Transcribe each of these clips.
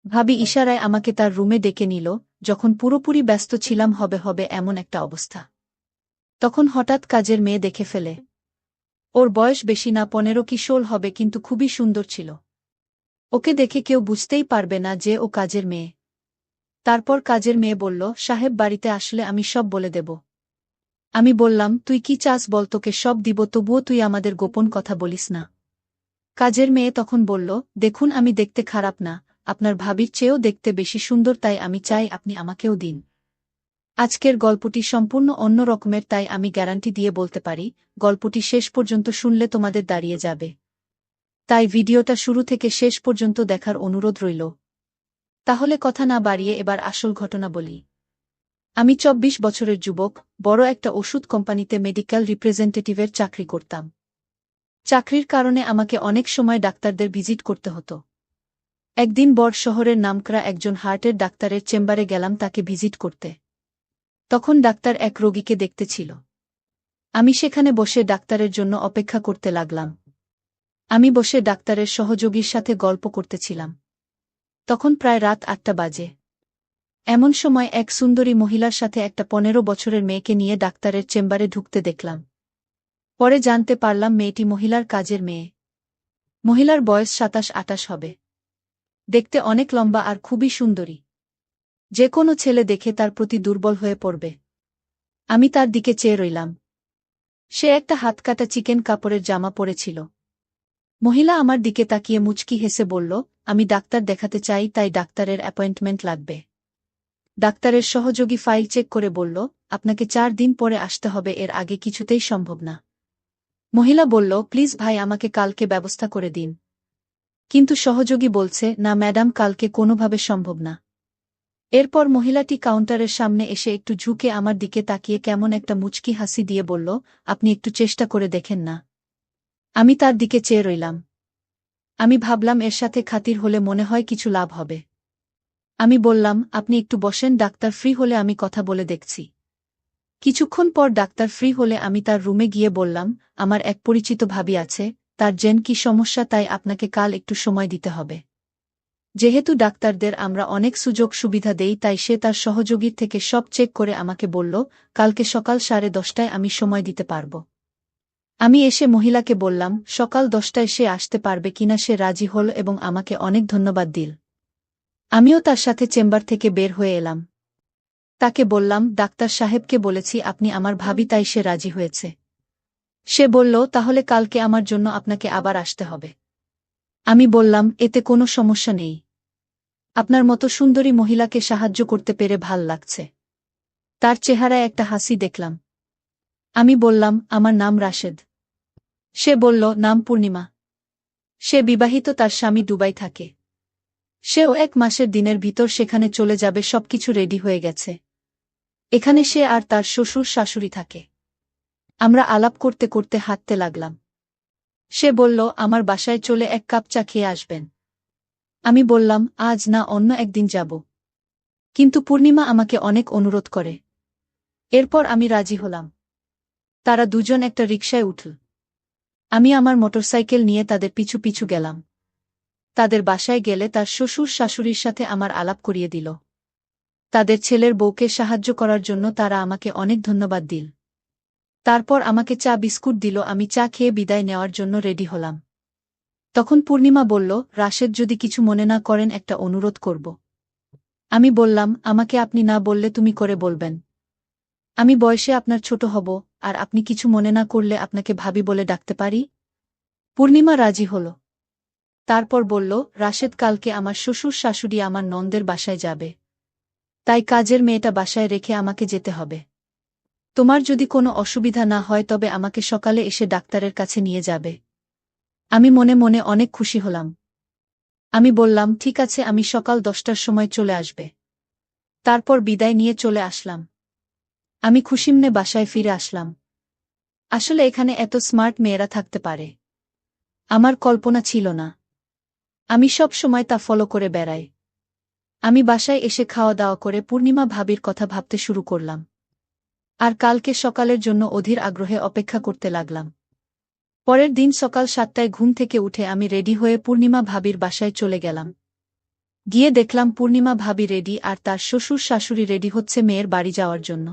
ভাবি ইশারায় আমাকে তার রুমে ডেকে নিল, যখন পুরোপুরি ব্যস্ত ছিলাম হবে এমন একটা অবস্থা। তখন হঠাৎ কাজের মেয়ে দেখে ফেলে। ওর বয়স বেশি না, 15 কি 16 হবে, কিন্তু খুবই সুন্দর ছিল। ওকে দেখে কেউ বুঝতেই পারবে না যে ও কাজের মেয়ে। তারপর কাজের মেয়ে বলল, সাহেব বাড়িতে আসলে আমি সব বলে দেব। আমি বললাম, তুই কি চাস বল, তোকে সব দিব, তবুও তুই আমাদের গোপন কথা বলিস না। কাজের মেয়ে তখন বলল, দেখুন আমি দেখতে খারাপ না, আপনার ভাবির চেয়েও দেখতে বেশি সুন্দর, তাই আমি চাই আপনি আমাকেও দিন। আজকের গল্পটি সম্পূর্ণ অন্য রকমের, তাই আমি গ্যারান্টি দিয়ে বলতে পারি, গল্পটি শেষ পর্যন্ত শুনলে তোমাদের দাঁড়িয়ে যাবে। তাই ভিডিওটা শুরু থেকে শেষ পর্যন্ত দেখার অনুরোধ রইল। তাহলে কথা না বাড়িয়ে এবার আসল ঘটনা বলি। আমি 24 বছরের যুবক, বড় একটা ওষুধ কোম্পানিতে মেডিকেল রিপ্রেজেন্টেটিভের চাকরি করতাম। চাকরির কারণে আমাকে অনেক সময় ডাক্তারদের ভিজিট করতে হতো। একদিন বড় শহরের নামকরা একজন হার্টের ডাক্তারের চেম্বারে গেলাম তাকে ভিজিট করতে। তখন ডাক্তার এক রোগীকে দেখতে ছিল। আমি সেখানে বসে ডাক্তারের জন্য অপেক্ষা করতে লাগলাম। আমি বসে ডাক্তারের সহযোগীর সাথে গল্প করতেছিলাম। তখন প্রায় রাত 8টা বাজে। এমন সময় এক সুন্দরী মহিলার সাথে একটা 15 বছরের মেয়েকে নিয়ে ডাক্তারের চেম্বারে ঢুকতে দেখলাম। পরে জানতে পারলাম মেয়েটি মহিলার কাজের মেয়ে। মহিলার বয়স 27-28 হবে। দেখতে অনেক লম্বা আর খুবই সুন্দরী। যে কোনো ছেলে দেখে তার প্রতি দুর্বল হয়ে পড়বে। আমি তার দিকে চেয়ে রইলাম। সে একটা হাতকাটা চিকেন কাপড়ের জামা পরেছিল। মহিলা আমার দিকে তাকিয়ে মুচকি হেসে বলল, আমি ডাক্তার দেখাতে চাই, তাই ডাক্তারের অ্যাপয়েন্টমেন্ট লাগবে। ডাক্তারের সহযোগী ফাইল চেক করে বলল, আপনাকে 4 দিন পরে আসতে হবে, এর আগে কিছুতেই সম্ভব না। মহিলা বলল, প্লিজ ভাই, আমাকে কালকে ব্যবস্থা করে দিন। কিন্তু সহযোগী বলছে, না ম্যাডাম, কালকে কোনোভাবে সম্ভব না। এরপর মহিলাটি কাউন্টারের সামনে এসে একটু ঝুঁকে আমার দিকে তাকিয়ে কেমন একটা মুচকি হাসি দিয়ে বলল, আপনি একটু চেষ্টা করে দেখেন না। আমি তার দিকে চেয়ে রইলাম। আমি ভাবলাম এর সাথে খাতির হলে মনে হয় কিছু লাভ হবে। আমি বললাম, আপনি একটু বসেন, ডাক্তার ফ্রি হলে আমি কথা বলে দেখছি। কিছুক্ষণ পর ডাক্তার ফ্রি হলে আমি তার রুমে গিয়ে বললাম, আমার এক পরিচিত ভাবি আছে, তার জেন কি সমস্যা, তাই আপনাকে কাল একটু সময় দিতে হবে। যেহেতু ডাক্তারদের আমরা অনেক সুযোগ সুবিধা দেই, তাই সে তার সহযোগীর থেকে সব চেক করে আমাকে বলল, কালকে সকাল 10:30টায় আমি সময় দিতে পারব। আমি এসে মহিলাকে বললাম, সকাল 10টায় সে আসতে পারবে কিনা। সে রাজি হল এবং আমাকে অনেক ধন্যবাদ দিল। আমিও তার সাথে চেম্বার থেকে বের হয়ে এলাম। তাকে বললাম, ডাক্তার সাহেবকে বলেছি আপনি আমার ভাবি, তাই সে রাজি হয়েছে। সে বলল, তাহলে কালকে আমার জন্য আপনাকে আবার আসতে হবে। আমি বললাম, এতে কোনো সমস্যা নেই। আপনার মতো সুন্দরী মহিলাকে সাহায্য করতে পেরে ভাল লাগছে। তার চেহারায় একটা হাসি দেখলাম। আমি বললাম, আমার নাম রাশেদ। সে বলল, নাম পূর্ণিমা। সে বিবাহিত, তার স্বামী দুবাই থাকে। সেও 1 মাসের দিনের ভিতর সেখানে চলে যাবে, সবকিছু রেডি হয়ে গেছে। এখানে সে আর তার শ্বশুর শাশুড়ি থাকে। আমরা আলাপ করতে করতে হাঁটতে লাগলাম। সে বলল, আমার বাসায় চলে 1 কাপ চা খেয়ে আসবেন। আমি বললাম, আজ না, অন্য একদিন যাব। কিন্তু পূর্ণিমা আমাকে অনেক অনুরোধ করে। এরপর আমি রাজি হলাম। তারা দুজন একটা রিকশায় উঠল। আমি আমার মোটরসাইকেল নিয়ে তাদের পিছু পিছু গেলাম। তাদের বাসায় গেলে তার শ্বশুর শাশুড়ির সাথে আমার আলাপ করিয়ে দিল। তাদের ছেলের বউকে সাহায্য করার জন্য তারা আমাকে অনেক ধন্যবাদ দিল। তারপর আমাকে চা বিস্কুট দিল। আমি চা খেয়ে বিদায় নেওয়ার জন্য রেডি হলাম। তখন পূর্ণিমা বলল, রাশেদ, যদি কিছু মনে না করেন একটা অনুরোধ করব। আমি বললাম, আমাকে আপনি না বললে তুমি করে বলবেন। আমি বয়সে আপনার ছোট হব, আর আপনি কিছু মনে না করলে আপনাকে ভাবি বলে ডাকতে পারি। পূর্ণিমা রাজি হল। তারপর বলল, রাশেদ, কালকে আমার শ্বশুর শাশুড়ি আমার ননদের বাসায় যাবে। তাই কাজের মেয়েটা বাসায় রেখে আমাকে যেতে হবে। তোমার যদি কোনো অসুবিধা না হয় তবে আমাকে সকালে এসে ডাক্তারের কাছে নিয়ে যাবে। আমি মনে মনে অনেক খুশি হলাম। আমি বললাম, ঠিক আছে, আমি সকাল 10টার সময় চলে আসবে। তারপর বিদায় নিয়ে চলে আসলাম। আমি খুশিমনে বাসায় ফিরে আসলাম। আসলে এখানে এত স্মার্ট মেয়েরা থাকতে পারে, আমার কল্পনা ছিল না। আমি সব সময় তা ফলো করে বেড়াই। আমি বাসায় এসে খাওয়া দাওয়া করে পূর্ণিমা ভাবির কথা ভাবতে শুরু করলাম। আর কালকে সকালের জন্য অধীর আগ্রহে অপেক্ষা করতে লাগলাম। পরের দিন সকাল 7টায় ঘুম থেকে উঠে আমি রেডি হয়ে পূর্ণিমা ভাবির বাসায় চলে গেলাম। গিয়ে দেখলাম পূর্ণিমা ভাবি রেডি আর তার শ্বশুর শাশুড়ি রেডি হচ্ছে মেয়ের বাড়ি যাওয়ার জন্য।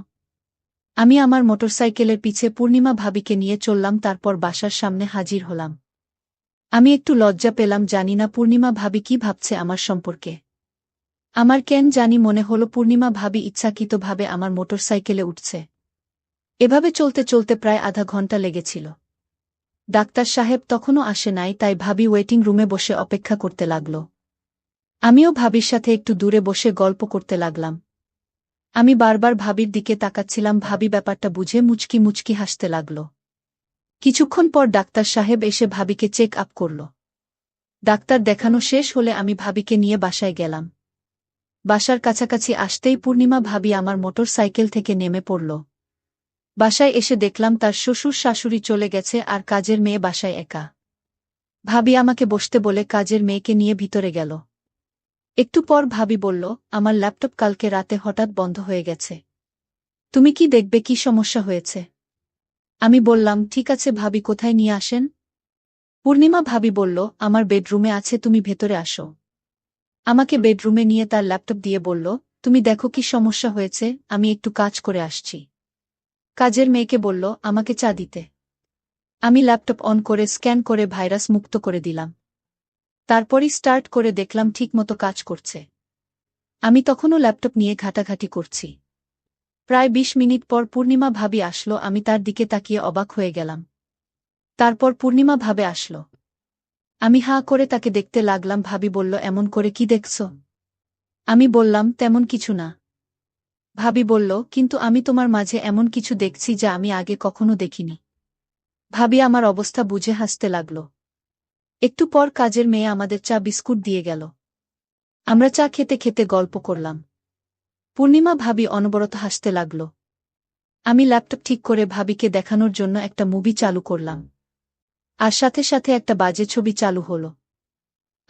আমি আমার মোটরসাইকেলের পিছে পূর্ণিমা ভাবিকে নিয়ে চললাম, তারপর বাসার সামনে হাজির হলাম। আমি একটু লজ্জা পেলাম, জানি না পূর্ণিমা ভাবি কি ভাবছে আমার সম্পর্কে। আমার কেন জানি মনে হলো পূর্ণিমা ভাবি ইচ্ছাকৃতভাবে আমার মোটরসাইকেলে উঠছে। এভাবে চলতে চলতে প্রায় আধা ঘন্টা লেগেছিল। ডাক্তার সাহেব তখনও আসে নাই, তাই ভাবি ওয়েটিং রুমে বসে অপেক্ষা করতে লাগল। আমিও ভাবির সাথে একটু দূরে বসে গল্প করতে লাগলাম। আমি বারবার ভাবির দিকে তাকাচ্ছিলাম, ভাবি ব্যাপারটা বুঝে মুচকি মুচকি হাসতে লাগল। কিছুক্ষণ পর ডাক্তার সাহেব এসে ভাবিকে চেক আপ করল। ডাক্তার দেখানো শেষ হলে আমি ভাবিকে নিয়ে বাসায় গেলাম। বাসার কাছাকাছি আসতেই পূর্ণিমা ভাবি আমার মোটর সাইকেল থেকে নেমে পড়ল। বাসায় এসে দেখলাম তার শ্বশুর শাশুড়ি চলে গেছে আর কাজের মেয়ে বাসায় একা। ভাবি আমাকে বসতে বলে কাজের মেয়েকে নিয়ে ভিতরে গেল। একটু পর ভাবি বলল, আমার ল্যাপটপ কালকে রাতে হঠাৎ বন্ধ হয়ে গেছে। তুমি কি দেখবে কি সমস্যা হয়েছে? আমি বললাম, ঠিক আছে ভাবি, কোথায় নিয়ে আসেন? পূর্ণিমা ভাবি বলল, আমার বেডরুমে আছে, তুমি ভেতরে আসো। আমাকে বেডরুমে নিয়ে তার ল্যাপটপ দিয়ে বলল, তুমি দেখো কি সমস্যা হয়েছে, আমি একটু কাজ করে আসছি। কাজের মেয়েকে বলল, আমাকে চা দিতে। আমি ল্যাপটপ অন করে স্ক্যান করে ভাইরাস মুক্ত করে দিলাম। তারপরই স্টার্ট করে দেখলাম ঠিকমতো কাজ করছে। আমি তখনও ল্যাপটপ নিয়ে ঘাটাঘাটি করছি। প্রায় ২০ মিনিট পর পূর্ণিমা ভাবি আসলো, আমি তার দিকে তাকিয়ে অবাক হয়ে গেলাম। তারপর পূর্ণিমা ভাবে আসলো। আমি হাঁ করে তাকে দেখতে লাগলাম। ভাবি বলল, এমন করে কি দেখছ? আমি বললাম, তেমন কিছু না। ভাবি বলল, কিন্তু আমি তোমার মাঝে এমন কিছু দেখছি যা আমি আগে কখনো দেখিনি। ভাবি আমার অবস্থা বুঝে হাসতে লাগল। একটু পর কাজের মেয়ে আমাদের চা বিস্কুট দিয়ে গেল। আমরা চা খেতে খেতে গল্প করলাম। পূর্ণিমা ভাবি অনবরত হাসতে লাগল। আমি ল্যাপটপ ঠিক করে ভাবিকে দেখানোর জন্য একটা মুভি চালু করলাম। আর সাথে সাথে একটা বাজে ছবি চালু হলো।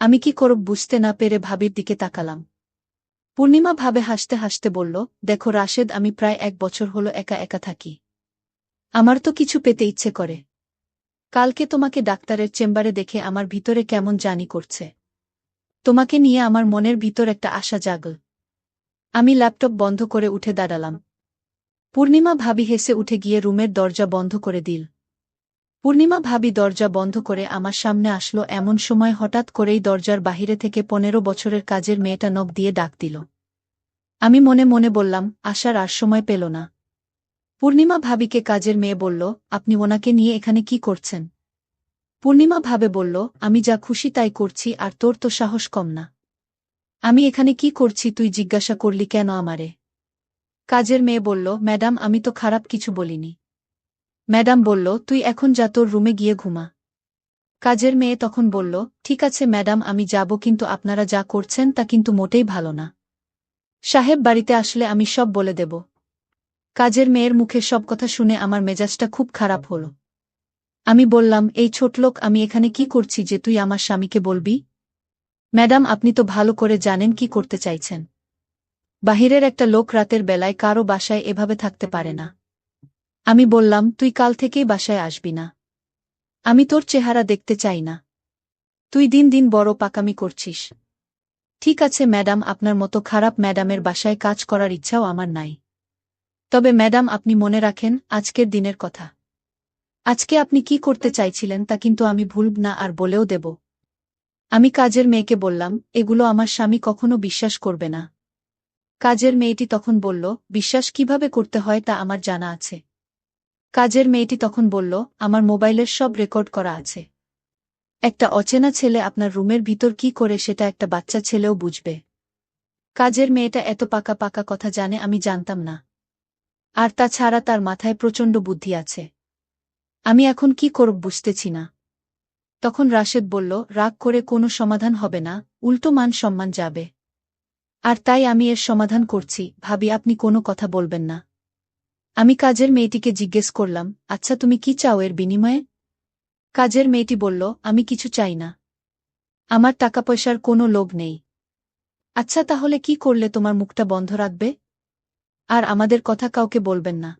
আমি কি করব বুঝতে না পেরে ভাবির দিকে তাকালাম। পূর্ণিমা ভাবে হাসতে হাসতে বলল, দেখো রাশেদ, আমি প্রায় ১ বছর হলো একা একা থাকি। আমার তো কিছু পেতে ইচ্ছে করে। কালকে তোমাকে ডাক্তারের চেম্বারে দেখে আমার ভিতরে কেমন জানি করছে। তোমাকে নিয়ে আমার মনের ভিতর একটা আশা জাগল। আমি ল্যাপটপ বন্ধ করে উঠে দাঁড়ালাম। পূর্ণিমা ভাবি হেসে উঠে গিয়ে রুমের দরজা বন্ধ করে দিল। পূর্ণিমা ভাবি দরজা বন্ধ করে আমার সামনে আসলো, এমন সময় হঠাৎ করেই দরজার বাহিরে থেকে ১৫ বছরের কাজের মেয়েটা নখ দিয়ে ডাক দিল। আমি মনে মনে বললাম, আসার আর সময় পেল না। পূর্ণিমা ভাবিকে কাজের মেয়ে বলল, আপনি ওনাকে নিয়ে এখানে কি করছেন? পূর্ণিমা ভাবে বলল, আমি যা খুশি তাই করছি, আর তোর তো সাহস কম না। আমি এখানে কি করছি তুই জিজ্ঞাসা করলি কেন আমারে? কাজের মেয়ে বলল, ম্যাডাম, আমি তো খারাপ কিছু বলিনি। ম্যাডাম বলল, তুই এখন যা, তোর রুমে গিয়ে ঘুমা। কাজের মেয়ে তখন বলল, ঠিক আছে ম্যাডাম, আমি যাব, কিন্তু আপনারা যা করছেন তা কিন্তু মোটেই ভালো না। সাহেব বাড়িতে আসলে আমি সব বলে দেব। কাজের মেয়ের মুখে সব কথা শুনে আমার মেজাজটা খুব খারাপ হলো। আমি বললাম, এই ছোটলোক, আমি এখানে কি করছি যে তুই আমার স্বামীকে বলবি? ম্যাডাম, আপনি তো ভালো করে জানেন কি করতে চাইছেন। বাহিরের একটা লোক রাতের বেলায় কারো বাসায় এভাবে থাকতে পারে না। আমি বললাম, তুই কাল থেকেই বাসায় আসবি না। আমি তোর চেহারা দেখতে চাই না। তুই দিন দিন বড় পাকামি করছিস। ঠিক আছে ম্যাডাম, আপনার মতো খারাপ ম্যাডামের বাসায় কাজ করার ইচ্ছাও আমার নাই। তবে ম্যাডাম, আপনি মনে রাখেন আজকের দিনের কথা। আজকে আপনি কি করতে চাইছিলেন তা কিন্তু আমি ভুলব না, আর বলেও দেব। আমি কাজের মেয়েকে বললাম, এগুলো আমার স্বামী কখনো বিশ্বাস করবে না। কাজের মেয়েটি তখন বলল, বিশ্বাস কিভাবে করতে হয় তা আমার জানা আছে। কাজের মেয়েটি তখন বলল, আমার মোবাইলের সব রেকর্ড করা আছে। একটা অচেনা ছেলে আপনার রুমের ভিতর কি করে সেটা একটা বাচ্চা ছেলেও বুঝবে। কাজের মেয়েটা এত পাকা পাকা কথা জানে আমি জানতাম না। আর তাছাড়া তার মাথায় প্রচণ্ড বুদ্ধি আছে। আমি এখন কি করব বুঝতেছি না। তখন রাশেদ বলল, রাগ করে কোনো সমাধান হবে না, উল্টো মান সম্মান যাবে। আর তাই আমি এর সমাধান করছি। ভাবি, আপনি কোনো কথা বলবেন না। আমি কাজের মেয়েটিকে জিজ্ঞেস করলাম, আচ্ছা তুমি কি চাও এর বিনিময়ে? কাজের মেয়েটি বলল, আমি কিছু চাই না। আমার টাকা পয়সার কোনো লোভ নেই। আচ্ছা তাহলে কি করলে তোমার মুখটা বন্ধ রাখবে? আর আমাদের কথা কাউকে বলবেন না।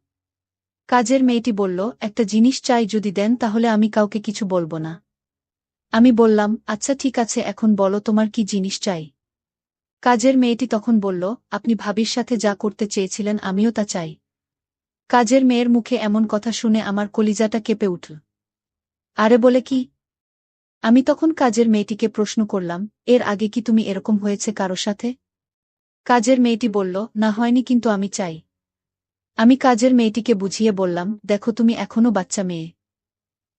কাজের মেয়েটি বলল, একটা জিনিস চাই, যদি দেন তাহলে আমি কাউকে কিছু বলবো না। আমি বললাম, আচ্ছা ঠিক আছে, এখন বলো তোমার কি জিনিস চাই। কাজের মেয়েটি তখন বলল, আপনি ভাবির সাথে যা করতে চেয়েছিলেন আমিও তা চাই। কাজের মেয়ের মুখে এমন কথা শুনে আমার কলিজাটা কেঁপে উঠল। আরে বলে কি? আমি তখন কাজের মেয়েটিকে প্রশ্ন করলাম, এর আগে কি তুমি এরকম হয়েছে কারো সাথে? কাজের মেয়েটি বলল, না হয়নি, কিন্তু আমি চাই। আমি কাজের মেয়েটিকে বুঝিয়ে বললাম, দেখো তুমি এখনো বাচ্চা মেয়ে।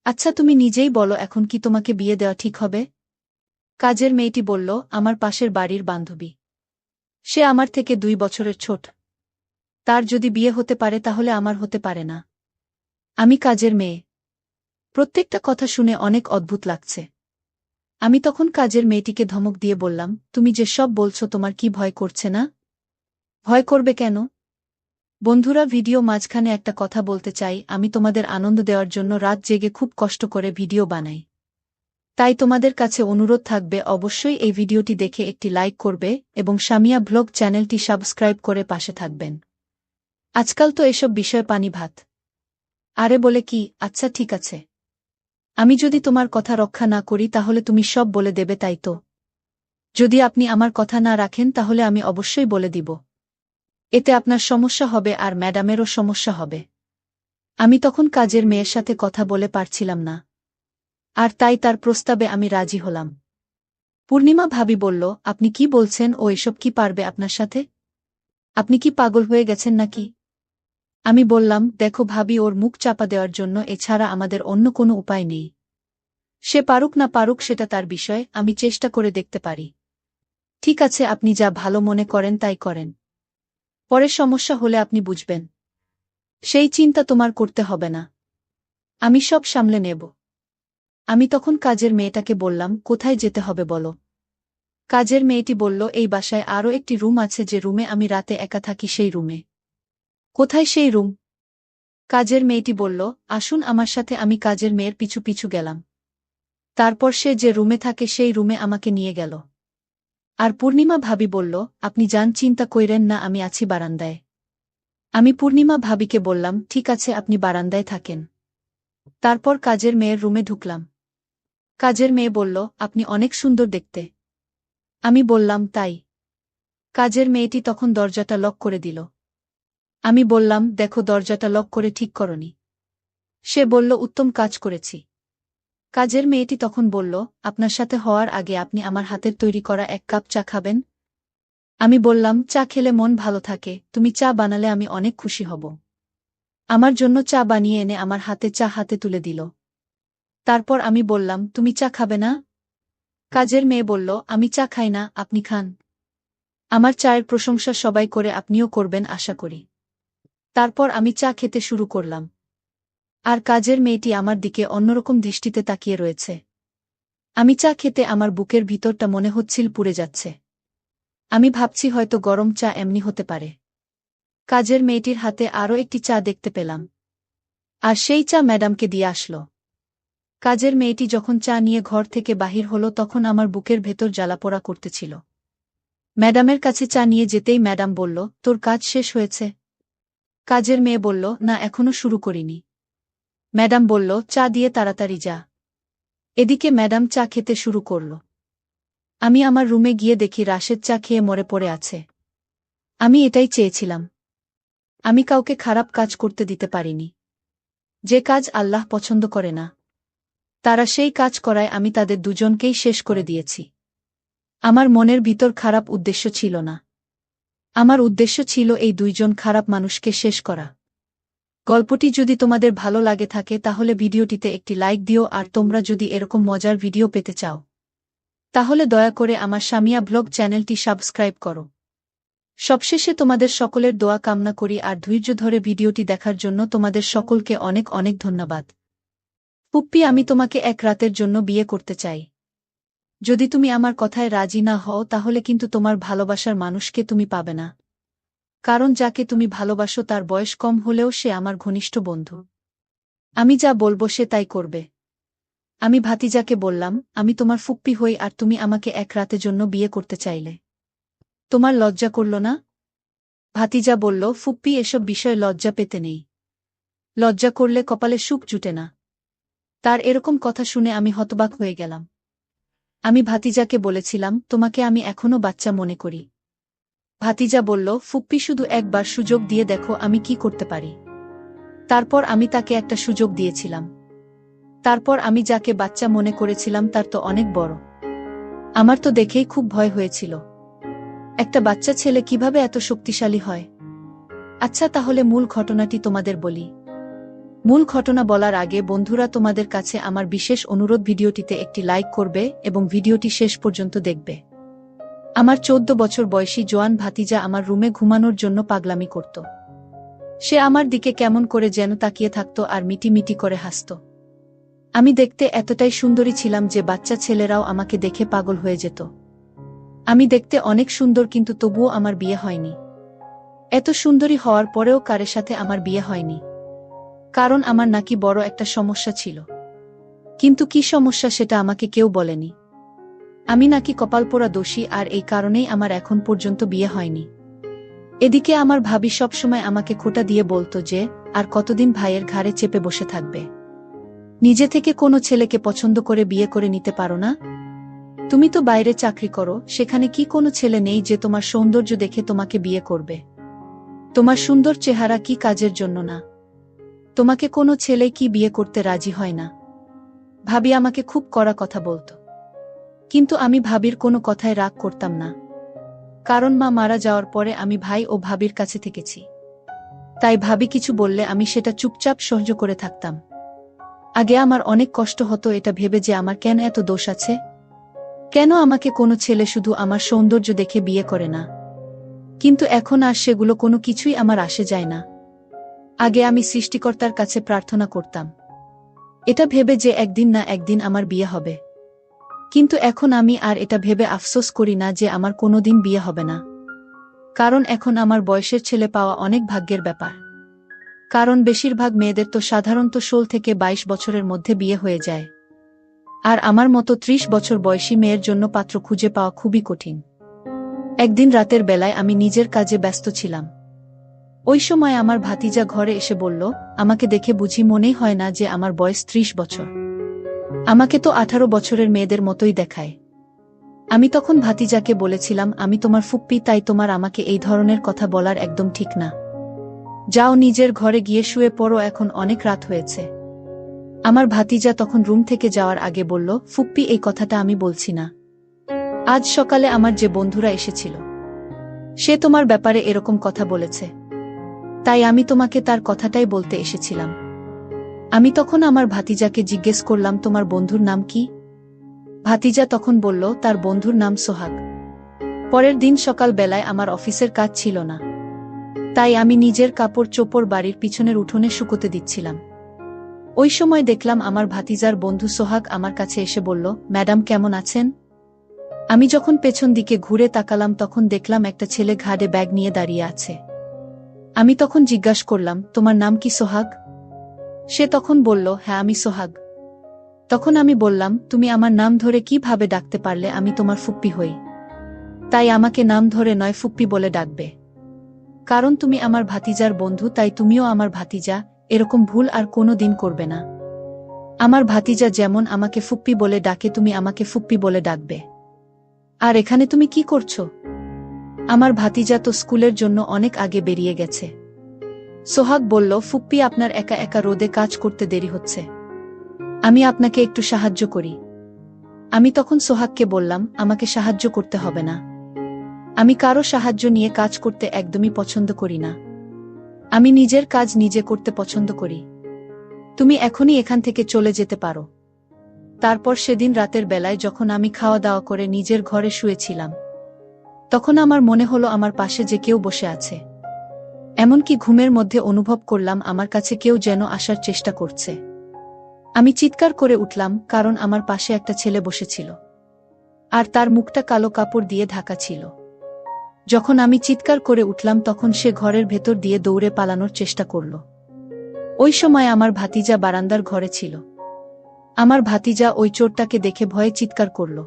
আচ্ছা তুমি নিজেই বলো এখন কি তোমাকে বিয়ে দেওয়া ঠিক হবে? কাজের মেয়েটি বলল, আমার পাশের বাড়ির বান্ধবী। সে আমার থেকে 2 বছরের ছোট। তার যদি বিয়ে হতে পারে তাহলে আমার হতে পারে না। আমি কাজের মেয়ে। প্রত্যেকটা কথা শুনে অনেক অদ্ভুত লাগছে। আমি তখন কাজের মেয়েটিকে ধমক দিয়ে বললাম, তুমি যে সব বলছো তোমার কি ভয় করছে না? ভয় করবে কেন? বন্ধুরা, ভিডিও মাঝখানে একটা কথা বলতে চাই, আমি তোমাদের আনন্দ দেওয়ার জন্য রাত জেগে খুব কষ্ট করে ভিডিও বানাই। তাই তোমাদের কাছে অনুরোধ থাকবে অবশ্যই এই ভিডিওটি দেখে একটি লাইক করবে এবং সামিয়া ব্লগ চ্যানেলটি সাবস্ক্রাইব করে পাশে থাকবেন। আজকাল তো এসব বিষয় পানি ভাত। আরে বলে কি, আচ্ছা ঠিক আছে। আমি যদি তোমার কথা রক্ষা না করি তাহলে তুমি সব বলে দেবে, তাই তো? যদি আপনি আমার কথা না রাখেন তাহলে আমি অবশ্যই বলে দিব। এতে আপনার সমস্যা হবে আর ম্যাডামেরও সমস্যা হবে। আমি তখন কাজের মেয়ের সাথে কথা বলে পারছিলাম না। আর তাই তার প্রস্তাবে আমি রাজি হলাম। পূর্ণিমা ভাবি বলল, আপনি কি বলছেন, ও এসব কি পারবে আপনার সাথে? আপনি কি পাগল হয়ে গেছেন নাকি? আমি বললাম, দেখো ভাবি, ওর মুখ চাপা দেওয়ার জন্য এছাড়া আমাদের অন্য কোনো উপায় নেই। সে পারুক না পারুক সেটা তার বিষয়, আমি চেষ্টা করে দেখতে পারি। ঠিক আছে, আপনি যা ভালো মনে করেন তাই করেন। পরে সমস্যা হলে আপনি বুঝবেন। সেই চিন্তা তোমার করতে হবে না। আমি সব সামলে নেব। আমি তখন কাজের মেয়েটাকে বললাম, কোথায় যেতে হবে বলো? কাজের মেয়েটি বলল, এই বাসায় আরও একটি রুম আছে, যে রুমে আমি রাতে একা থাকি সেই রুমে। কোথায় সেই রুম? কাজের মেয়েটি বলল, আসুন আমার সাথে। আমি কাজের মেয়ের পিছু পিছু গেলাম। তারপর সে যে রুমে থাকে সেই রুমে আমাকে নিয়ে গেল। আর পূর্ণিমা ভাবি বলল, আপনি যান, চিন্তা কইরেন না, আমি আছি বারান্দায়। আমি পূর্ণিমা ভাবিকে বললাম, ঠিক আছে, আপনি বারান্দায় থাকেন। তারপর কাজের মেয়ের রুমে ঢুকলাম। কাজের মেয়ে বলল, আপনি অনেক সুন্দর দেখতে। আমি বললাম, তাই? কাজের মেয়েটি তখন দরজাটা লক করে দিল। আমি বললাম, দেখো দরজাটা লক করে ঠিক করনি। সে বলল, উত্তম কাজ করেছি। কাজের মেয়েটি তখন বলল, আপনার সাথে হওয়ার আগে আপনি আমার হাতের তৈরি করা 1 কাপ চা খাবেন? আমি বললাম, চা খেলে মন ভালো থাকে, তুমি চা বানালে আমি অনেক খুশি হব। আমার জন্য চা বানিয়ে এনে আমার হাতে তুলে দিল। তারপর আমি বললাম, তুমি চা খাবে না? কাজের মেয়ে বলল, আমি চা খাই না, আপনি খান। আমার চায়ের প্রশংসা সবাই করে, আপনিও করবেন আশা করি। তারপর আমি চা খেতে শুরু করলাম। আর কাজের মেয়েটি আমার দিকে অন্যরকম দৃষ্টিতে তাকিয়ে রয়েছে। আমি চা খেতে আমার বুকের ভিতরটা মনে হচ্ছিল পুড়ে যাচ্ছে। আমি ভাবছি হয়তো গরম চা এমনি হতে পারে। কাজের মেয়েটির হাতে আরও একটি চা দেখতে পেলাম। আর সেই চা ম্যাডামকে দিয়ে আসলো। কাজের মেয়েটি যখন চা নিয়ে ঘর থেকে বাহির হলো তখন আমার বুকের ভেতর জ্বালাপোড়া করতেছিল। ম্যাডামের কাছে চা নিয়ে যেতেই ম্যাডাম বলল, তোর কাজ শেষ হয়েছে? কাজের মেয়ে বলল, না, এখনো শুরু করিনি। ম্যাডাম বলল, চা দিয়ে তাড়াতাড়ি যা। এদিকে ম্যাডাম চা খেতে শুরু করল। আমি আমার রুমে গিয়ে দেখি রাশেদ চা খেয়ে মরে পড়ে আছে। আমি এটাই চেয়েছিলাম। আমি কাউকে খারাপ কাজ করতে দিতে পারিনি। যে কাজ আল্লাহ পছন্দ করে না, তারা সেই কাজ করায় আমি তাদের দুজনকেই শেষ করে দিয়েছি। আমার মনের ভিতর খারাপ উদ্দেশ্য ছিল না। আমার উদ্দেশ্য ছিল এই 2 জন খারাপ মানুষকে শেষ করা। গল্পটি যদি তোমাদের ভালো লাগে থাকে তাহলে ভিডিওটিতে একটি লাইক দিও, আর তোমরা যদি এরকম মজার ভিডিও পেতে চাও তাহলে দয়া করে আমার সামিয়া ব্লগ চ্যানেলটি সাবস্ক্রাইব করো। সবশেষে তোমাদের সকলের দোয়া কামনা করি, আর ধৈর্য ধরে ভিডিওটি দেখার জন্য তোমাদের সকলকে অনেক অনেক ধন্যবাদ। পুপ্পি, আমি তোমাকে 1 রাতের জন্য বিয়ে করতে চাই। যদি তুমি আমার কথায় রাজি না হও তাহলে কিন্তু তোমার ভালোবাসার মানুষকে তুমি পাবে না। কারণ যাকে তুমি ভালোবাসো তার বয়স কম হলেও সে আমার ঘনিষ্ঠ বন্ধু। আমি যা বলবো সে তাই করবে। আমি ভাতিজাকে বললাম, আমি তোমার ফুপ্পি হই আর তুমি আমাকে 1 রাতের জন্য বিয়ে করতে চাইলে তোমার লজ্জা করল না? ভাতিজা বলল, ফুপ্পি, এসব বিষয়ে লজ্জা পেতে নেই। লজ্জা করলে কপালে সুখ জুটে না। তার এরকম কথা শুনে আমি হতবাক হয়ে গেলাম। আমি ভাতিজাকে বলেছিলাম, তোমাকে আমি এখনো বাচ্চা মনে করি। ভাতিজা বলল, ফুপ্পি শুধু একবার সুযোগ দিয়ে দেখো আমি কি করতে পারি। তারপর আমি তাকে একটা সুযোগ দিয়েছিলাম। তারপর আমি যাকে বাচ্চা মনে করেছিলাম তার তো অনেক বড়। আমার তো দেখেই খুব ভয় হয়েছিল। একটা বাচ্চা ছেলে কিভাবে এত শক্তিশালী হয়? আচ্ছা, তাহলে মূল ঘটনাটি তোমাদের বলি। মূল ঘটনা বলার আগে বন্ধুরা, তোমাদের কাছে আমার বিশেষ অনুরোধ, ভিডিওটিতে একটি লাইক করবে এবং ভিডিওটি শেষ পর্যন্ত দেখবে। আমার 14 বছর বয়সী জোয়ান ভাতিজা আমার রুমে ঘুমানোর জন্য পাগলামি করত। সে আমার দিকে কেমন করে যেন তাকিয়ে থাকত আর মিটি করে হাসত। আমি দেখতে এতটাই সুন্দরী ছিলাম যে বাচ্চা ছেলেরাও আমাকে দেখে পাগল হয়ে যেত। আমি দেখতে অনেক সুন্দর, কিন্তু তবুও আমার বিয়ে হয়নি। এত সুন্দরী হওয়ার পরেও কারো সাথে আমার বিয়ে হয়নি। কারণ আমার নাকি বড় একটা সমস্যা ছিল। কিন্তু কি সমস্যা সেটা আমাকে কেউ বলেনি। আমি নাকি কপালপোড়া দোষী, আর এই কারণেই আমার এখন পর্যন্ত বিয়ে হয়নি। এদিকে আমার ভাবি সবসময় আমাকে খোঁটা দিয়ে বলতো যে, আর কতদিন ভাইয়ের ঘাড়ে চেপে বসে থাকবে? নিজে থেকে কোনো ছেলেকে পছন্দ করে বিয়ে করে নিতে পারো না? তুমি তো বাইরে চাকরি করো, সেখানে কি কোনো ছেলে নেই যে তোমার সৌন্দর্য দেখে তোমাকে বিয়ে করবে? তোমার সুন্দর চেহারা কি কাজের জন্য না? তোমাকে কোনো ছেলে কি বিয়ে করতে রাজি হয় না? ভাবি আমাকে খুব কড়া কথা বলতো। কিন্তু আমি ভাবির কোনো কথায় রাগ করতাম না। কারণ মা মারা যাওয়ার পরে আমি ভাই ও ভাবির কাছে থেকেছি। তাই ভাবি কিছু বললে আমি সেটা চুপচাপ সহ্য করে থাকতাম। আগে আমার অনেক কষ্ট হতো এটা ভেবে যে আমার কেন এত দোষ আছে। কেন আমাকে কোনো ছেলে শুধু আমার সৌন্দর্য দেখে বিয়ে করে না? কিন্তু এখন আর সেগুলো কোনো কিছুই আমার আসে যায় না। আগে আমি সৃষ্টিকর্তার কাছে প্রার্থনা করতাম, এটা ভেবে যে একদিন না একদিন আমার বিয়ে হবে। কিন্তু এখন আমি আর এটা ভেবে আফসোস করি না যে আমার কোনোদিন বিয়ে হবে না। কারণ এখন আমার বয়সের ছেলে পাওয়া অনেক ভাগ্যের ব্যাপার। কারণ বেশিরভাগ মেয়েদের তো সাধারণত 16 থেকে 22 বছরের মধ্যে বিয়ে হয়ে যায়। আর আমার মতো 30 বছর বয়সী মেয়ের জন্য পাত্র খুঁজে পাওয়া খুবই কঠিন। একদিন রাতের বেলায় আমি নিজের কাজে ব্যস্ত ছিলাম। ওই সময় আমার ভাতিজা ঘরে এসে বলল, আমাকে দেখে বুঝি মনেই হয় না যে আমার বয়স 30 বছর। আমাকে তো 18 বছরের মেয়েদের মতোই দেখায়। আমি তখন ভাতিজাকে বলেছিলাম, আমি তোমার ফুপ্পি, তাই তোমার আমাকে এই ধরনের কথা বলার একদম ঠিক না। যাও নিজের ঘরে গিয়ে শুয়ে পড়ো, এখন অনেক রাত হয়েছে। আমার ভাতিজা তখন রুম থেকে যাওয়ার আগে বলল, ফুপ্পি এই কথাটা আমি বলছি না। আজ সকালে আমার যে বন্ধুরা এসেছিল, সে তোমার ব্যাপারে এরকম কথা বলেছে। তাই আমি তোমাকে তার কথাটাই বলতে এসেছিলাম। আমি তখন আমার ভাতিজাকে জিজ্ঞেস করলাম, তোমার বন্ধুর নাম কি? ভাতিজা তখন বলল, তার বন্ধুর নাম সোহাগ। পরের দিন সকাল বেলায় আমার অফিসের কাজ ছিল না। তাই আমি নিজের কাপড় চোপড় বাড়ির পিছনের উঠোনে শুকোতে দিচ্ছিলাম। ওই সময় দেখলাম আমার ভাতিজার বন্ধু সোহাগ আমার কাছে এসে বলল, ম্যাডাম কেমন আছেন? আমি যখন পেছন দিকে ঘুরে তাকালাম তখন দেখলাম একটা ছেলে ঘাড়ে ব্যাগ নিয়ে দাঁড়িয়ে আছে। আমি তখন জিজ্ঞাসা করলাম, তোমার নাম কি সোহাগ? সে তখন বলল, হ্যাঁ আমি সোহাগ। তখন আমি বললাম, তুমি আমার নাম ধরে কিভাবে ডাকতে পারলে? আমি তোমার ফুপ্পি হই। তাই আমাকে নাম ধরে নয়, ফুপ্পি বলে ডাকবে। কারণ তুমি আমার ভাতিজার বন্ধু, তাই তুমিও আমার ভাতিজা, এরকম ভুল আর কোনো দিন করবে না। আমার ভাতিজা যেমন আমাকে ফুপ্পি বলে ডাকে, তুমি আমাকে ফুপ্পি বলে ডাকবে। আর এখানে তুমি কি করছো? আমার ভাতিজা তো স্কুলের জন্য অনেক আগে বেরিয়ে গেছে। সোহাগ বলল, ফুপ্পি আপনার একা একা রোদে কাজ করতে দেরি হচ্ছে, আমি আপনাকে একটু সাহায্য করি। আমি তখন সোহাগকে বললাম, আমাকে সাহায্য করতে হবে না। আমি কারো সাহায্য নিয়ে কাজ করতে একদমই পছন্দ করি না। আমি নিজের কাজ নিজে করতে পছন্দ করি। তুমি এখনই এখান থেকে চলে যেতে পারো। তারপর সেদিন রাতের বেলায় যখন আমি খাওয়া দাওয়া করে নিজের ঘরে শুয়েছিলাম, তখন আমার মনে হলো আমার পাশে যে কেউ বসে আছে। এমনকি ঘুমের মধ্যে অনুভব করলাম আমার কাছে কেউ যেন আসার চেষ্টা করছে। আমি চিৎকার করে উঠলাম, কারণ আমার পাশে একটা ছেলে বসেছিল, আর তার মুখটা কালো কাপড় দিয়ে ঢাকা ছিল। যখন আমি চিৎকার করে উঠলাম তখন সে ঘরের ভেতর দিয়ে দৌড়ে পালানোর চেষ্টা করল। ওই সময় আমার ভাতিজা বারান্দার ঘরে ছিল। আমার ভাতিজা ওই চোরটাকে দেখে ভয়ে চিৎকার করল।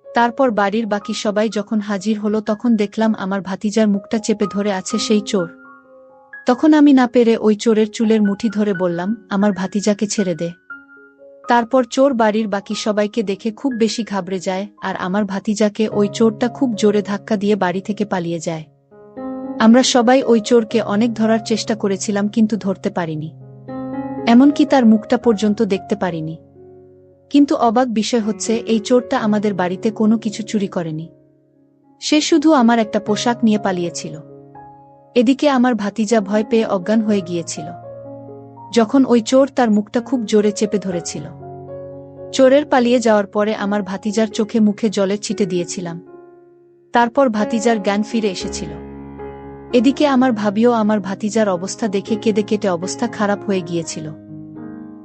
তারপর বাড়ির বাকি সবাই যখন হাজির হলো তখন দেখলাম আমার ভাতিজার মুখটা চেপে ধরে আছে সেই চোর। তখন আমি না পেরে ওই চোরের চুলের মুঠি ধরে বললাম, আমার ভাতিজাকে ছেড়ে দে। তারপর চোর বাড়ির বাকি সবাইকে দেখে খুব বেশি ঘাবড়ে যায় আর আমার ভাতিজাকে ওই চোরটা খুব জোরে ধাক্কা দিয়ে বাড়ি থেকে পালিয়ে যায়। আমরা সবাই ওই চোরকে অনেক ধরার চেষ্টা করেছিলাম কিন্তু ধরতে পারিনি, এমনকি তার মুখটা পর্যন্ত দেখতে পারিনি। কিন্তু অবাক বিষয় হচ্ছে এই চোরটা আমাদের বাড়িতে কোনো কিছু চুরি করেনি, সে শুধু আমার একটা পোশাক নিয়ে পালিয়েছিল। এদিকে আমার ভাতিজা ভয় পেয়ে অজ্ঞান হয়ে গিয়েছিল যখন ওই চোর তার মুখটা খুব জোরে চেপে ধরেছিল। চোরের পালিয়ে যাওয়ার পরে আমার ভাতিজার চোখে মুখে জলের ছিটে দিয়েছিলাম, তারপর ভাতিজার জ্ঞান ফিরে এসেছিল। এদিকে আমার ভাবিও আমার ভাতিজার অবস্থা দেখে কেঁদে কেটে অবস্থা খারাপ হয়ে গিয়েছিল।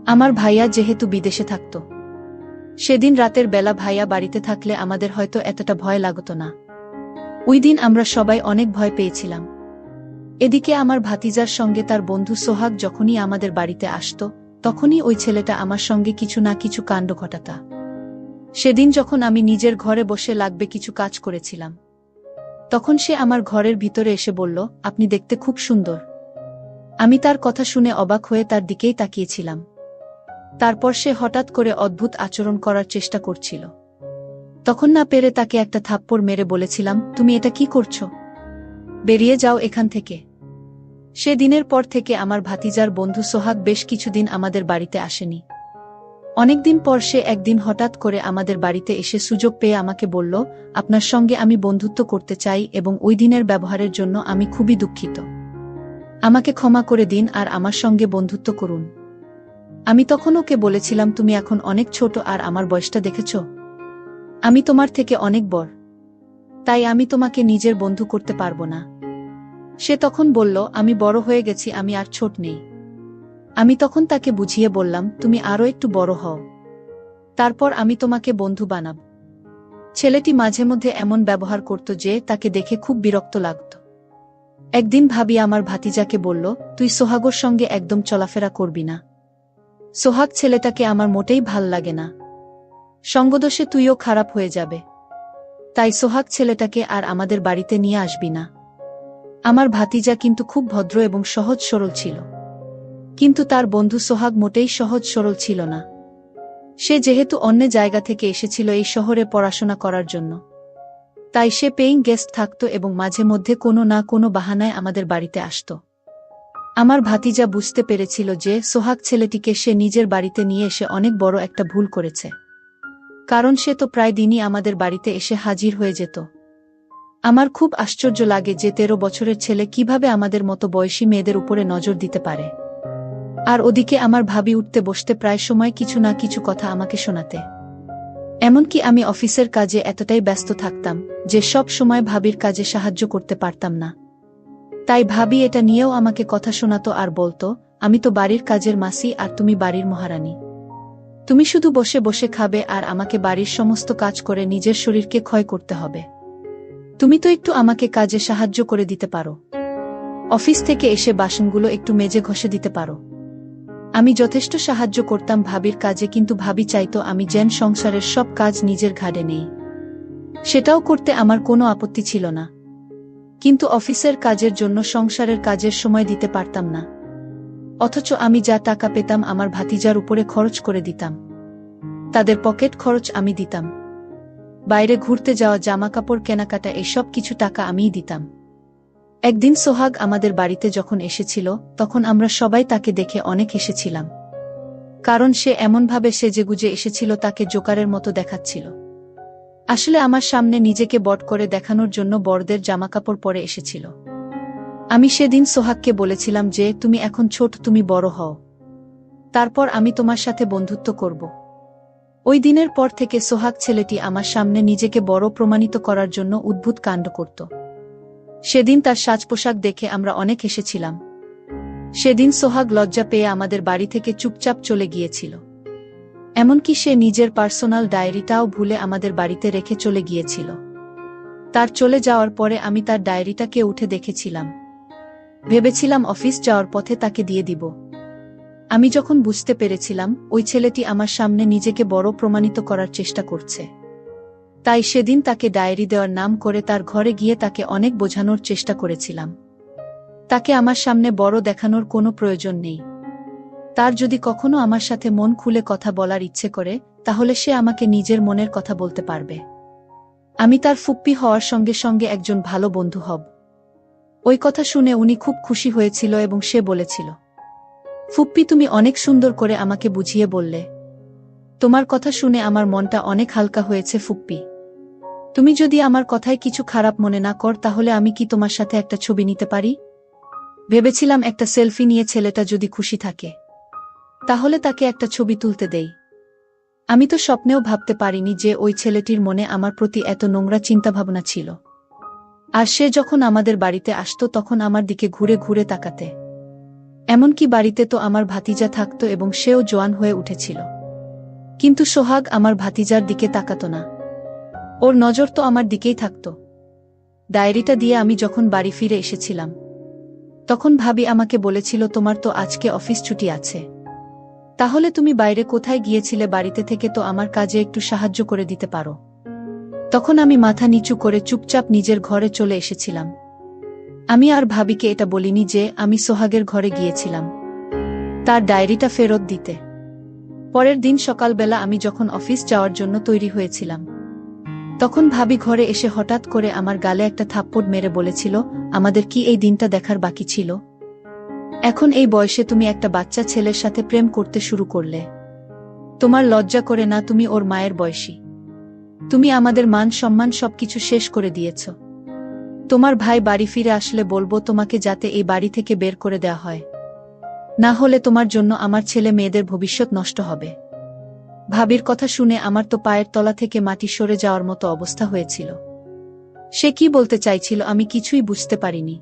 আমার ভাইয়া যেহেতু বিদেশে থাকত, সেদিন রাতের বেলা ভাইয়া বাড়িতে থাকলে আমাদের হয়তো এতটা ভয় লাগতো না। ওই দিন আমরা সবাই অনেক ভয় পেয়েছিলাম। এদিকে আমার ভাতিজার সঙ্গে তার বন্ধু সোহাগ যখনই আমাদের বাড়িতে আসত, তখনই ওই ছেলেটা আমার সঙ্গে কিছু না কিছু কাণ্ড ঘটাতা। সেদিন যখন আমি নিজের ঘরে বসে লাগবে কিছু কাজ করেছিলাম, তখন সে আমার ঘরের ভিতরে এসে বলল, আপনি দেখতে খুব সুন্দর। আমি তার কথা শুনে অবাক হয়ে তার দিকেই তাকিয়েছিলাম। তারপর সে হঠাৎ করে অদ্ভুত আচরণ করার চেষ্টা করছিল। তখন না পেরে তাকে একটা থাপ্পড় মেরে বলেছিলাম, তুমি এটা কি করছো? বেরিয়ে যাও এখান থেকে। সে দিনের পর থেকে আমার ভাতিজার বন্ধু সোহাগ বেশ কিছুদিন আমাদের বাড়িতে আসেনি। অনেকদিন পর সে একদিন হঠাৎ করে আমাদের বাড়িতে এসে সুযোগ পেয়ে আমাকে বলল, আপনার সঙ্গে আমি বন্ধুত্ব করতে চাই এবং ওই দিনের ব্যবহারের জন্য আমি খুবই দুঃখিত। আমাকে ক্ষমা করে দিন আর আমার সঙ্গে বন্ধুত্ব করুন। আমি তখন ওকে বলেছিলাম, তুমি এখন অনেক ছোট আর আমার বয়সটা দেখেছ, আমি তোমার থেকে অনেক বড়, তাই আমি তোমাকে নিজের বন্ধু করতে পারবো না। সে তখন বলল, আমি বড় হয়ে গেছি, আমি আর ছোট নেই। আমি তখন তাকে বুঝিয়ে বললাম, তুমি আরও একটু বড় হও, তারপর আমি তোমাকে বন্ধু বানাব। ছেলেটি মাঝে মধ্যে এমন ব্যবহার করত যে তাকে দেখে খুব বিরক্ত লাগত। একদিন ভাবি আমার ভাতিজাকে বলল, তুই সোহাগর সঙ্গে একদম চলাফেরা করবি না। সোহাগ ছেলেটাকে আমার মোটেই ভাল লাগে না, সঙ্গদোষে তুইও খারাপ হয়ে যাবে, তাই সোহাগ ছেলেটাকে আর আমাদের বাড়িতে নিয়ে আসবি না। আমার ভাতিজা কিন্তু খুব ভদ্র এবং সহজ সরল ছিল, কিন্তু তার বন্ধু সোহাগ মোটেই সহজ সরল ছিল না। সে যেহেতু অন্য জায়গা থেকে এসেছিল এই শহরে পড়াশোনা করার জন্য, তাই সে পেইং গেস্ট থাকত এবং মাঝে মধ্যে কোনো না কোনো বাহানায় আমাদের বাড়িতে আসত। আমার ভাতিজা বুঝতে পেরেছিল যে সোহাগ ছেলেটিকে সে নিজের বাড়িতে নিয়ে এসে অনেক বড় একটা ভুল করেছে, কারণ সে তো প্রায় দিনই আমাদের বাড়িতে এসে হাজির হয়ে যেত। আমার খুব আশ্চর্য লাগে যে 13 বছরের ছেলে কিভাবে আমাদের মতো বয়সী মেয়েদের উপরে নজর দিতে পারে। আর ওদিকে আমার ভাবি উঠতে বসতে প্রায় সময় কিছু না কিছু কথা আমাকে শোনাতে। এমনকি আমি অফিসের কাজে এতটাই ব্যস্ত থাকতাম যে সব সময় ভাবির কাজে সাহায্য করতে পারতাম না। তাই ভাবি এটা নিয়েও আমাকে কথা শোনাতো আর বলতো, আমি তো বাড়ির কাজের মাসি আর তুমি বাড়ির মহারানী। তুমি শুধু বসে বসে খাবে আর আমাকে বাড়ির সমস্ত কাজ করে নিজের শরীরকে ক্ষয় করতে হবে। তুমি তো একটু আমাকে কাজে সাহায্য করে দিতে পারো, অফিস থেকে এসে বাসনগুলো একটু মেজে ঘষে দিতে পারো। আমি যথেষ্ট সাহায্য করতাম ভাবির কাজে, কিন্তু ভাবি চাইতো আমি যেন সংসারের সব কাজ নিজের ঘাড়ে নেই। সেটাও করতে আমার কোনো আপত্তি ছিল না, কিন্তু অফিসের কাজের জন্য সংসারের কাজের সময় দিতে পারতাম না। অথচ আমি যা টাকা পেতাম আমার ভাতিজার উপরে খরচ করে দিতাম। তাদের পকেট খরচ আমি দিতাম, বাইরে ঘুরতে যাওয়া, জামাকাপড় কেনাকাটা, এসব কিছু টাকা আমিই দিতাম। একদিন সোহাগ আমাদের বাড়িতে যখন এসেছিল, তখন আমরা সবাই তাকে দেখে অনেক হেসেছিলাম, কারণ সে এমনভাবে সেজেগুজে এসেছিল তাকে জোকারের মতো দেখাচ্ছিল। আসলে আমার সামনে নিজেকে বড় করে দেখানোর জন্য বড়দের জামাকাপড় পরে এসেছিল। আমি সেদিন সোহাগকে বলেছিলাম যে তুমি এখন ছোট, তুমি বড় হও, তারপর আমি তোমার সাথে বন্ধুত্ব করব। ওই দিনের পর থেকে সোহাগ ছেলেটি আমার সামনে নিজেকে বড় প্রমাণিত করার জন্য উদ্ভুত কাণ্ড করত। সেদিন তার সাজ পোশাক দেখে আমরা অনেক হেসেছিলাম। সেদিন সোহাগ লজ্জা পেয়ে আমাদের বাড়ি থেকে চুপচাপ চলে গিয়েছিল। এমনকি সে নিজের পার্সোনাল ডায়েরিটাও ভুলে আমাদের বাড়িতে রেখে চলে গিয়েছিল। তার চলে যাওয়ার পরে আমি তার ডায়েরিটাকে উঠে দেখেছিলাম, ভেবেছিলাম অফিস যাওয়ার পথে তাকে দিয়ে দিব। আমি যখন বুঝতে পেরেছিলাম ওই ছেলেটি আমার সামনে নিজেকে বড় প্রমাণিত করার চেষ্টা করছে, তাই সেদিন তাকে ডায়েরি দেওয়ার নাম করে তার ঘরে গিয়ে তাকে অনেক বোঝানোর চেষ্টা করেছিলাম। তাকে আমার সামনে বড় দেখানোর কোনো প্রয়োজন নেই। তার যদি কখনো আমার সাথে মন খুলে কথা বলার ইচ্ছে করে তাহলে সে আমাকে নিজের মনের কথা বলতে পারবে। আমি তার ফুপ্পি হওয়ার সঙ্গে সঙ্গে একজন ভালো বন্ধু হব। ওই কথা শুনে উনি খুব খুশি হয়েছিল এবং সে বলেছিল, ফুপ্পি তুমি অনেক সুন্দর করে আমাকে বুঝিয়ে বললে। তোমার কথা শুনে আমার মনটা অনেক হালকা হয়েছে ফুপ্পি। তুমি যদি আমার কথায় কিছু খারাপ মনে না কর তাহলে আমি কি তোমার সাথে একটা ছবি নিতে পারি? ভেবেছিলাম একটা সেলফি নিয়ে ছেলেটা যদি খুশি থাকে তাহলে তাকে একটা ছবি তুলতে দেই। আমি তো স্বপ্নেও ভাবতে পারিনি যে ওই ছেলেটির মনে আমার প্রতি এত নোংরা চিন্তাভাবনা ছিল। আর সে যখন আমাদের বাড়িতে আসতো তখন আমার দিকে ঘুরে ঘুরে তাকাতে। এমনকি বাড়িতে তো আমার ভাতিজা থাকতো এবং সেও জোয়ান হয়ে উঠেছিল। কিন্তু সোহাগ আমার ভাতিজার দিকে তাকাতো না। ওর নজর তো আমার দিকেই থাকতো। ডায়েরিটা দিয়ে আমি যখন বাড়ি ফিরে এসেছিলাম তখন ভাবি আমাকে বলেছিল, তোমার তো আজকে অফিস ছুটি আছে, তাহলে তুমি বাইরে কোথায় গিয়েছিলে? বাড়িতে থেকে তো আমার কাজে একটু সাহায্য করে দিতে পারো। তখন আমি মাথা নিচু করে চুপচাপ নিজের ঘরে চলে এসেছিলাম। আমি আর ভাবিকে এটা বলিনি যে আমি সোহাগের ঘরে গিয়েছিলাম তার ডায়েরিটা ফেরত দিতে। পরের দিন সকালবেলা আমি যখন অফিস যাওয়ার জন্য তৈরি হয়েছিলাম তখন ভাবি ঘরে এসে হঠাৎ করে আমার গালে একটা থাপ্পড় মেরে বলেছিল, আমাদের কি এই দিনটা দেখার বাকি ছিল? এখন এই বয়সে তুমি একটা বাচ্চা ছেলের সাথে প্রেম করতে শুরু করলে। তোমার লজ্জা করে না? তুমি ওর মায়ের বয়সী। তুমি আমাদের মান সম্মান সবকিছু শেষ করে দিয়েছ। তোমার ভাই বাড়ি ফিরে আসলে বলবো তোমাকে যাতে এই বাড়ি থেকে বের করে দেওয়া হয়, না হলে তোমার জন্য আমার ছেলে মেয়েদের ভবিষ্যৎ নষ্ট হবে। ভাবির কথা শুনে আমার তো পায়ের তলা থেকে মাটি সরে যাওয়ার মতো অবস্থা হয়েছিল। সে কি বলতে চাইছিল আমি কিছুই বুঝতে পারিনি।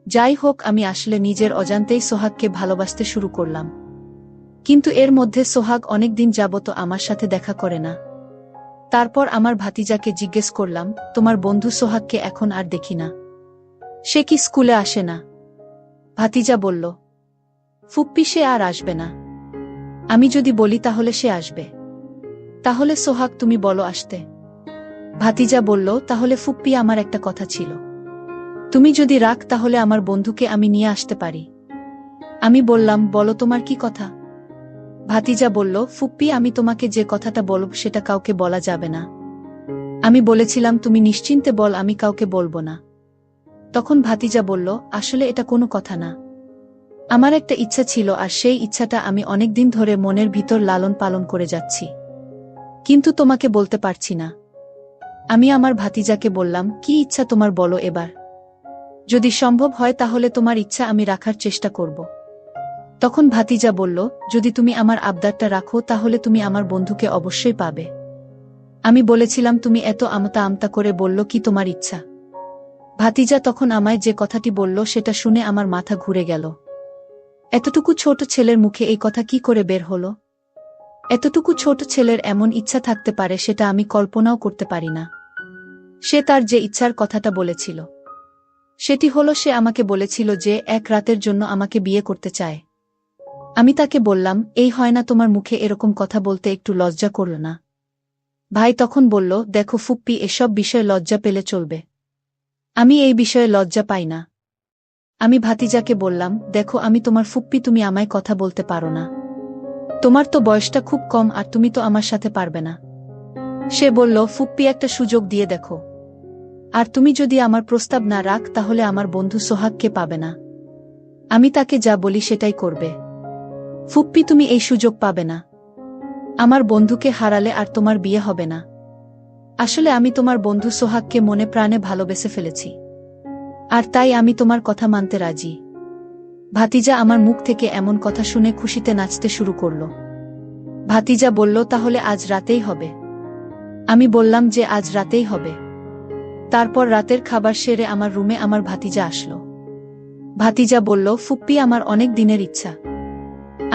যাই হোক, আমি আসলে নিজের অজান্তেই সোহাগকে ভালোবাসতে শুরু করলাম। কিন্তু এর মধ্যে সোহাগ অনেকদিন যাবত আমার সাথে দেখা করে না। তারপর আমার ভাতিজাকে জিজ্ঞেস করলাম, তোমার বন্ধু সোহাগকে এখন আর দেখি না, সে কি স্কুলে আসে না? ভাতিজা বলল, ফুপ্পি সে আর আসবে না। আমি যদি বলি তাহলে সে আসবে। তাহলে সোহাগ তুমি বলো আসতে। ভাতিজা বলল, তাহলে ফুপ্পি আমার একটা কথা ছিল, তুমি যদি রাখ তাহলে আমার বন্ধুকে আমি নিয়ে আসতে পারি। আমি বললাম, বলো তোমার কি কথা? ভাতিজা বলল, ফুপ্পি আমি তোমাকে যে কথাটা বলব সেটা কাউকে বলা যাবে না। আমি বলেছিলাম তুমি নিশ্চিন্তে বল, আমি কাউকে বলবো না। তখন ভাতিজা বলল, আসলে এটা কোনো কথা না। আমার একটা ইচ্ছা ছিল আর সেই ইচ্ছাটা আমি অনেকদিন ধরে মনের ভিতর লালন পালন করে যাচ্ছি, কিন্তু তোমাকে বলতে পারছি না। আমি আমার ভাতিজাকে বললাম, কি ইচ্ছা তোমার বলো এবার। যদি সম্ভব হয় তাহলে তোমার ইচ্ছা আমি রাখার চেষ্টা করব। তখন ভাতিজা বলল, যদি তুমি আমার আবদারটা রাখো তাহলে তুমি আমার বন্ধুকে অবশ্যই পাবে। আমি বলেছিলাম, তুমি এত আমতা আমতা করে বলল কি তোমার ইচ্ছা? ভাতিজা তখন আমায় যে কথাটি বলল সেটা শুনে আমার মাথা ঘুরে গেল। এতটুকু ছোট ছেলের মুখে এই কথা কি করে বের হলো? এতটুকু ছোট ছেলের এমন ইচ্ছা থাকতে পারে সেটা আমি কল্পনাও করতে পারি না। সে তার যে ইচ্ছার কথাটা বলেছিল সেটি হলো, সে আমাকে বলেছিল যে এক রাতের জন্য আমাকে বিয়ে করতে চায়। আমি তাকে বললাম, এই হয় না, তোমার মুখে এরকম কথা বলতে একটু লজ্জা করল না? ভাই তখন বলল, দেখো ফুপ্পি, এসব বিষয়ে লজ্জা পেলে চলবে, আমি এই বিষয়ে লজ্জা পাই না। আমি ভাতিজাকে বললাম, দেখো আমি তোমার ফুপ্পি, তুমি আমায় কথা বলতে পারো না। তোমার তো বয়সটা খুব কম আর তুমি তো আমার সাথে পারবে না। সে বলল, ফুপ্পি একটা সুযোগ দিয়ে দেখো, আর তুমি যদি আমার প্রস্তাব না রাখ তাহলে আমার বন্ধু সোহাগকে পাবে না। আমি তাকে যা বলি সেটাই করবে। ফুপ্পি তুমি এই সুযোগ পাবে না। আমার বন্ধুকে হারালে আর তোমার বিয়ে হবে না। আসলে আমি তোমার বন্ধু সোহাগকে মনে প্রাণে ভালোবেসে ফেলেছি, আর তাই আমি তোমার কথা মানতে রাজি। ভাতিজা আমার মুখ থেকে এমন কথা শুনে খুশিতে নাচতে শুরু করল। ভাতিজা বলল, তাহলে আজ রাতেই হবে? আমি বললাম যে আজ রাতেই হবে। তারপর রাতের খাবার সেরে আমার রুমে আমার ভাতিজা আসলো। ভাতিজা বলল, ফুপ্পি আমার অনেক দিনের ইচ্ছা।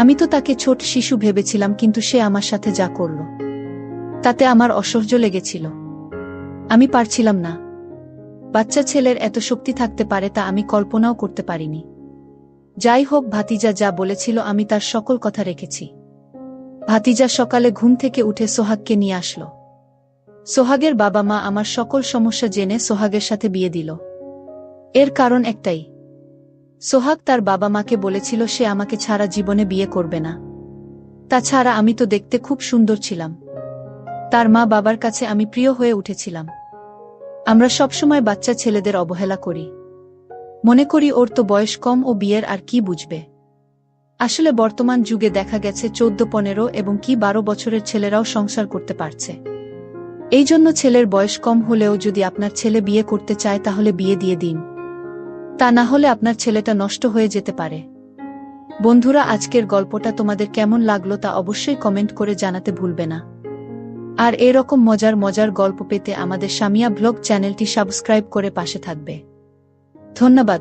আমি তো তাকে ছোট শিশু ভেবেছিলাম, কিন্তু সে আমার সাথে যা করল তাতে আমার অসহ্য লেগেছিল। আমি পারছিলাম না। বাচ্চা ছেলের এত শক্তি থাকতে পারে তা আমি কল্পনাও করতে পারিনি। যাই হোক, ভাতিজা যা বলেছিল আমি তার সকল কথা রেখেছি। ভাতিজা সকালে ঘুম থেকে উঠে সোহাগকে নিয়ে আসলো। সোহাগের বাবা মা আমার সকল সমস্যা জেনে সোহাগের সাথে বিয়ে দিল। এর কারণ একটাই, সোহাগ তার বাবা মাকে বলেছিল সে আমাকে ছাড়া জীবনে বিয়ে করবে না। তাছাড়া আমি তো দেখতে খুব সুন্দর ছিলাম। তার মা বাবার কাছে আমি প্রিয় হয়ে উঠেছিলাম। আমরা সবসময় বাচ্চা ছেলেদের অবহেলা করি, মনে করি ওর তো বয়স কম, ও বিয়ের আর কি বুঝবে। আসলে বর্তমান যুগে দেখা গেছে 14-15 এবং কি 12 বছরের ছেলেরাও সংসার করতে পারছে। এই জন্য ছেলের বয়স কম হলেও যদি আপনার ছেলে বিয়ে করতে চায় তাহলে বিয়ে দিয়ে দিন, তা না হলে আপনার ছেলেটা নষ্ট হয়ে যেতে পারে। বন্ধুরা, আজকের গল্পটা তোমাদের কেমন লাগলো তা অবশ্যই কমেন্ট করে জানাতে ভুলবে না। আর এরকম মজার মজার গল্প পেতে আমাদের সামিয়া ব্লগ চ্যানেলটি সাবস্ক্রাইব করে পাশে থাকবে। ধন্যবাদ।